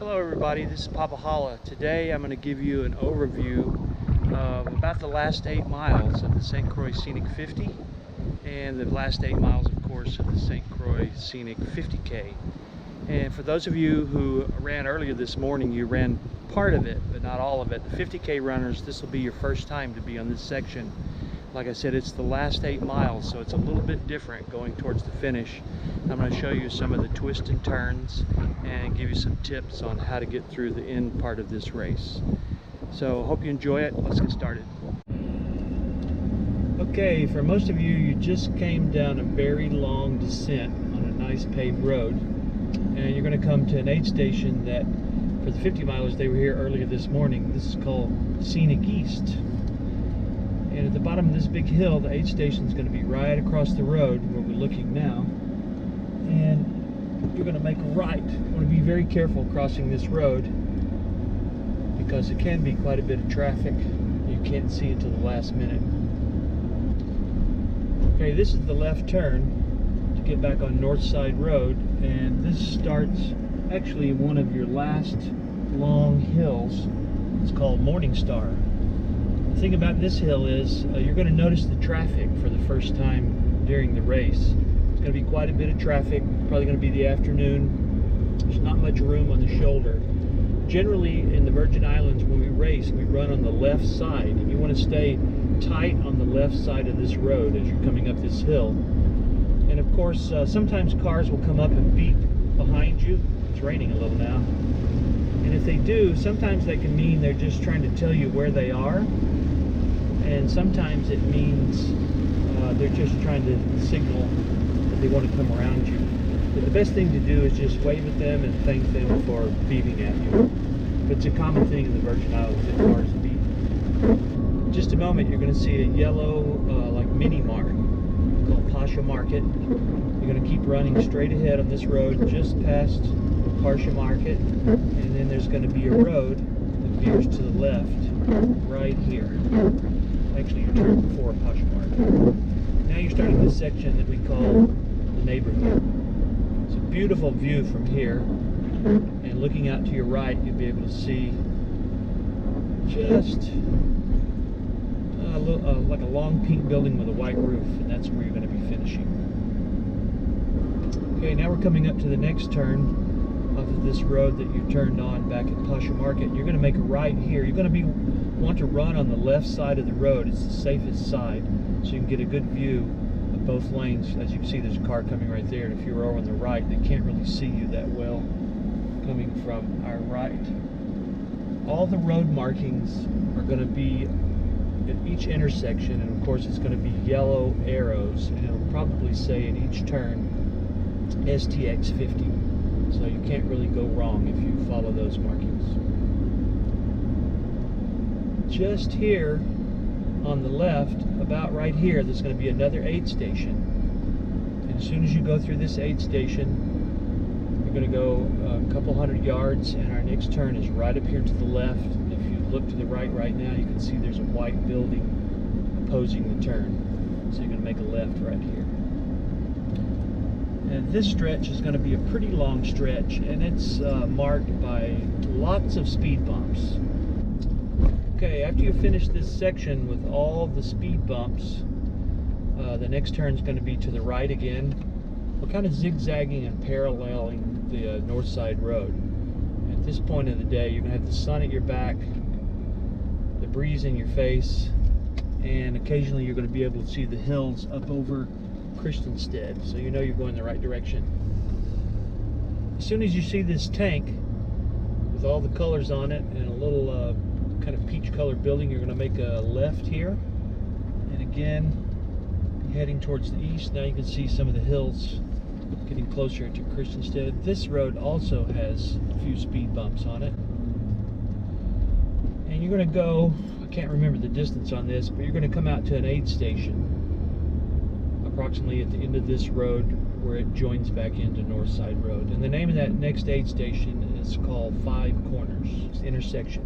Hello everybody, this is Papa Holla. Today I'm going to give you an overview of about the last 8 miles of the St. Croix Scenic 50 and the last 8 miles, of course, of the St. Croix Scenic 50K. And for those of you who ran earlier this morning, you ran part of it, but not all of it. The 50K runners, this will be your first time to be on this section. Like I said, it's the last 8 miles, so it's a little bit different going towards the finish. I'm going to show you some of the twists and turns and give you some tips on how to get through the end part of this race. So hope you enjoy it. Let's get started. Okay, for most of you, you just came down a very long descent on a nice paved road, and you're going to come to an aid station that for the 50 milers, they were here earlier this morning. This is called Scenic East. And at the bottom of this big hill, the aid station is going to be right across the road where we're looking now. And you're going to make a right. You want to be very careful crossing this road because it can be quite a bit of traffic. You can't see until the last minute. Okay, this is the left turn to get back on North Side Road, and this starts actually one of your last long hills. It's called Morning Star. The thing about this hill is you're going to notice the traffic for the first time during the race. It's going to be quite a bit of traffic, probably going to be the afternoon. There's not much room on the shoulder. Generally in the Virgin Islands when we race, we run on the left side, and you want to stay tight on the left side of this road as you're coming up this hill. And of course, sometimes cars will come up and beep behind you. It's raining a little now. And if they do, sometimes that can mean they're just trying to tell you where they are. And sometimes it means they're just trying to signal that they want to come around you. But the best thing to do is just wave at them and thank them for beeping at you. But it's a common thing in the Virgin Islands that cars beep. In just a moment, you're going to see a yellow like mini mart called Pasha Market. You're going to keep running straight ahead on this road just past Pasha Market, and then there's going to be a road that veers to the left right here. Actually, you turn before Pasha Market. Now you're starting this section that we call the neighborhood. It's a beautiful view from here, and looking out to your right, you'll be able to see just like a long pink building with a white roof, and that's where you're going to be finishing. Okay, now we're coming up to the next turn off of this road that you turned on back at Pasha Market. You're going to make a right here. You're going to want to run on the left side of the road. It's the safest side, so you can get a good view of both lanes. As you can see, there's a car coming right there, and if you're over on the right, they can't really see you that well coming from our right. All the road markings are going to be at each intersection, and of course it's going to be yellow arrows, and it'll probably say at each turn STX 50. So you can't really go wrong if you follow those markings. Just here on the left, about right here, there's going to be another aid station. And as soon as you go through this aid station, you're going to go a couple hundred yards, and our next turn is right up here to the left. And if you look to the right now, you can see there's a white building opposing the turn. So you're going to make a left right here. And this stretch is going to be a pretty long stretch, and it's marked by lots of speed bumps. Okay, after you finish this section with all the speed bumps, the next turn is going to be to the right again. We're kind of zigzagging and paralleling the north side road. At this point of the day, you're going to have the sun at your back, the breeze in your face, and occasionally you're going to be able to see the hills up over Christiansted, so you know you're going the right direction. As soon as you see this tank with all the colors on it and a little kind of peach colored building, you're going to make a left here, and again heading towards the east. Now you can see some of the hills getting closer to Christiansted. This road also has a few speed bumps on it, and you're going to go, I can't remember the distance on this, but you're going to come out to an aid station approximately at the end of this road where it joins back into North Side Road. And the name of that next aid station is called Five Corners intersection.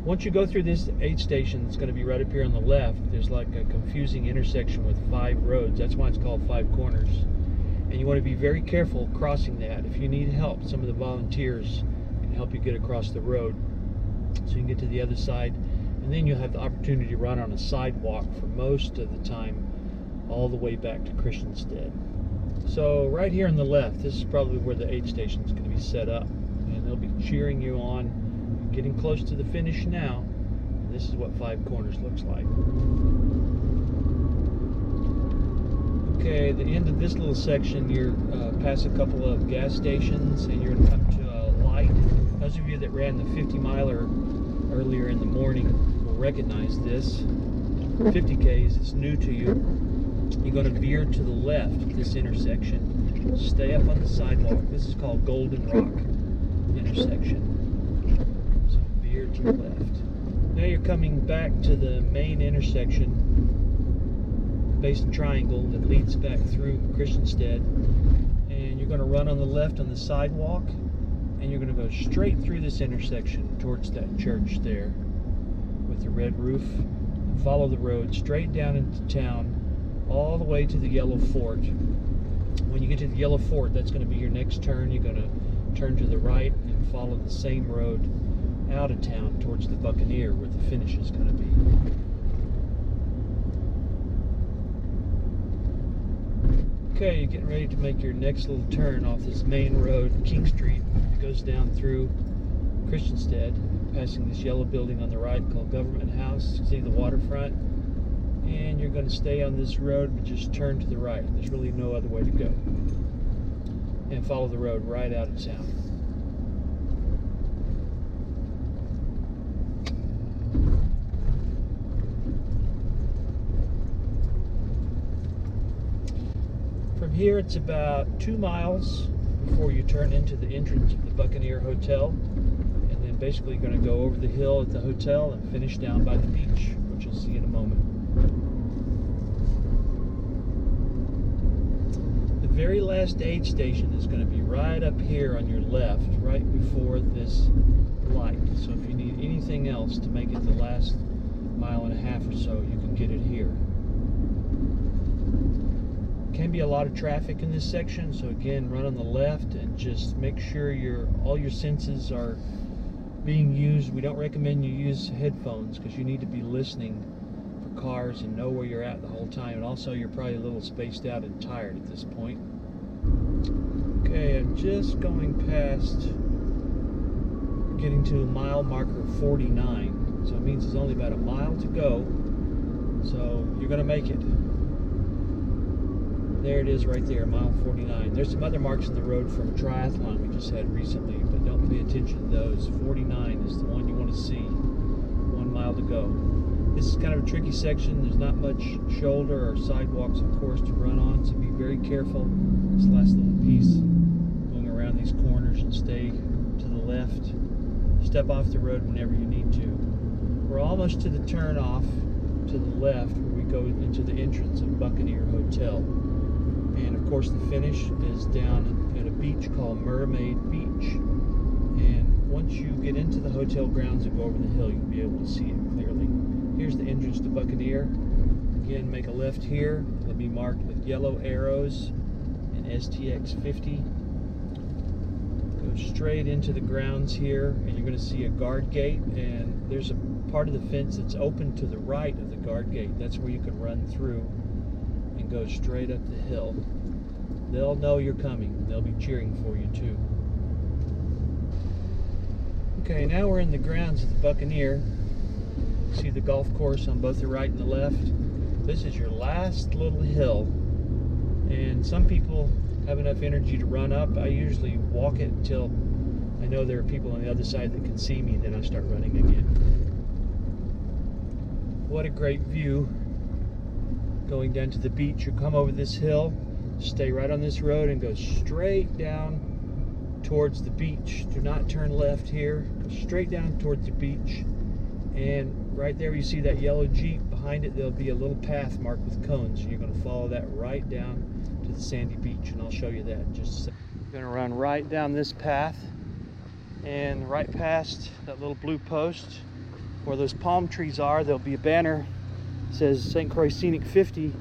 Once you go through this aid station, it's going to be right up here on the left. There's like a confusing intersection with 5 roads. That's why it's called Five Corners. And you want to be very careful crossing that. If you need help, some of the volunteers can help you get across the road so you can get to the other side. And then you'll have the opportunity to run on a sidewalk for most of the time, all the way back to Christiansted. So right here on the left, this is probably where the aid station is going to be set up, and they'll be cheering you on. You're getting close to the finish now. And this is what Five Corners looks like. Okay, the end of this little section, you're past a couple of gas stations, and you're going to come to a light. Those of you that ran the 50-miler earlier in the morning will recognize this. 50Ks, it's new to you. You're going to veer to the left at this intersection. Stay up on the sidewalk. This is called Golden Rock intersection. So veer to the left. Now you're coming back to the main intersection, Basin Triangle, that leads back through Christiansted. And you're going to run on the left on the sidewalk, and you're going to go straight through this intersection towards that church there with the red roof. And follow the road straight down into town, all the way to the Yellow Fort. When you get to the Yellow Fort, that's going to be your next turn. You're going to turn to the right and follow the same road out of town towards the Buccaneer, where the finish is going to be. Okay, you're getting ready to make your next little turn off this main road, King Street. It goes down through Christiansted, passing this yellow building on the right called Government House. See the waterfront? And you're going to stay on this road, but just turn to the right. There's really no other way to go. And follow the road right out of town. From here, it's about 2 miles before you turn into the entrance of the Buccaneer Hotel. And then basically you're going to go over the hill at the hotel and finish down by the beach, which you'll see in a moment. The very last aid station is going to be right up here on your left, right before this light. So if you need anything else to make it the last 1.5 miles or so, you can get it here. Can be a lot of traffic in this section, so again, run on the left and just make sure all your senses are being used. We don't recommend you use headphones because you need to be listening for cars and know where you're at the whole time. And also, you're probably a little spaced out and tired at this point. Okay, I'm just going past, getting to mile marker 49. So it means there's only about 1 mile to go. So you're going to make it. There it is right there, mile 49. There's some other marks in the road from a triathlon we just had recently, but don't pay attention to those. 49 is the one you want to see. 1 mile to go. This is kind of a tricky section. There's not much shoulder or sidewalks, of course, to run on, so be very careful. This last little piece, going around these corners, and stay to the left. Step off the road whenever you need to. We're almost to the turn off to the left where we go into the entrance of Buccaneer Hotel. And of course the finish is down at a beach called Mermaid Beach. And once you get into the hotel grounds and go over the hill, you'll be able to see it clearly. Here's the entrance to Buccaneer. Again, make a left here. It'll be marked with yellow arrows and STX 50. Go straight into the grounds here, and you're going to see a guard gate, and there's a part of the fence that's open to the right of the guard gate. That's where you can run through and go straight up the hill. They'll know you're coming. They'll be cheering for you too. Okay, now we're in the grounds of the Buccaneer. See the golf course on both the right and the left. This is your last little hill, and some people have enough energy to run up. I usually walk it until I know there are people on the other side that can see me, then I start running again. What a great view. Going down to the beach, you come over this hill, stay right on this road and go straight down towards the beach. Do not turn left here. Go straight down towards the beach, and right there you see that yellow Jeep. Behind it there'll be a little path marked with cones, and you're going to follow that right down to the sandy beach, and I'll show you that in just a second. You're going to run right down this path and right past that little blue post where those palm trees are. There'll be a banner that says St. Croix Scenic 50,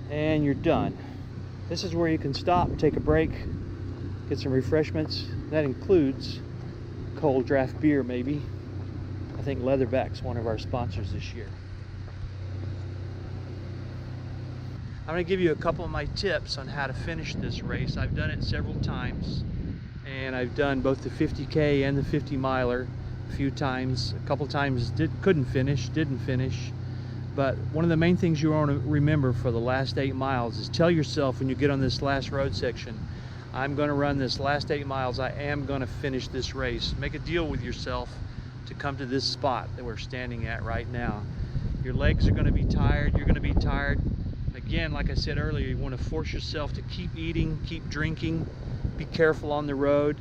and you're done. This is where you can stop, take a break, get some refreshments. That includes cold draft beer maybe. I think Leatherback's one of our sponsors this year. I'm going to give you a couple of my tips on how to finish this race. I've done it several times, and I've done both the 50K and the 50 miler a few times. A couple times didn't finish. But one of the main things you want to remember for the last 8 miles is tell yourself when you get on this last road section, I'm going to run this last 8 miles. I am going to finish this race. Make a deal with yourself to come to this spot that we're standing at right now. Your legs are going to be tired. You're going to be tired. Again, like I said earlier, you want to force yourself to keep eating, keep drinking, be careful on the road,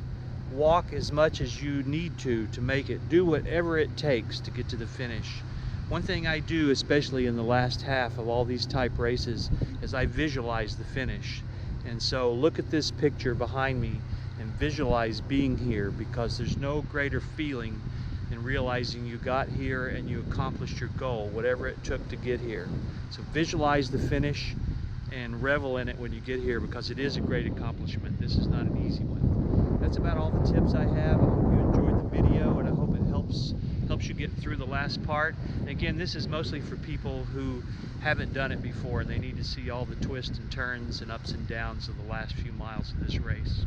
walk as much as you need to make it. Do whatever it takes to get to the finish. One thing I do, especially in the last half of all these type races, is I visualize the finish. And so look at this picture behind me and visualize being here, because there's no greater feeling than realizing you got here and you accomplished your goal, whatever it took to get here. So visualize the finish and revel in it when you get here, because it is a great accomplishment. This is not an easy one. That's about all the tips I have. I hope you enjoyed the video, and I hope it helps you get through the last part. And again, this is mostly for people who haven't done it before and they need to see all the twists and turns and ups and downs of the last few miles of this race.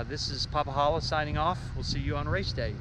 This is Papa Holla signing off. We'll see you on race day.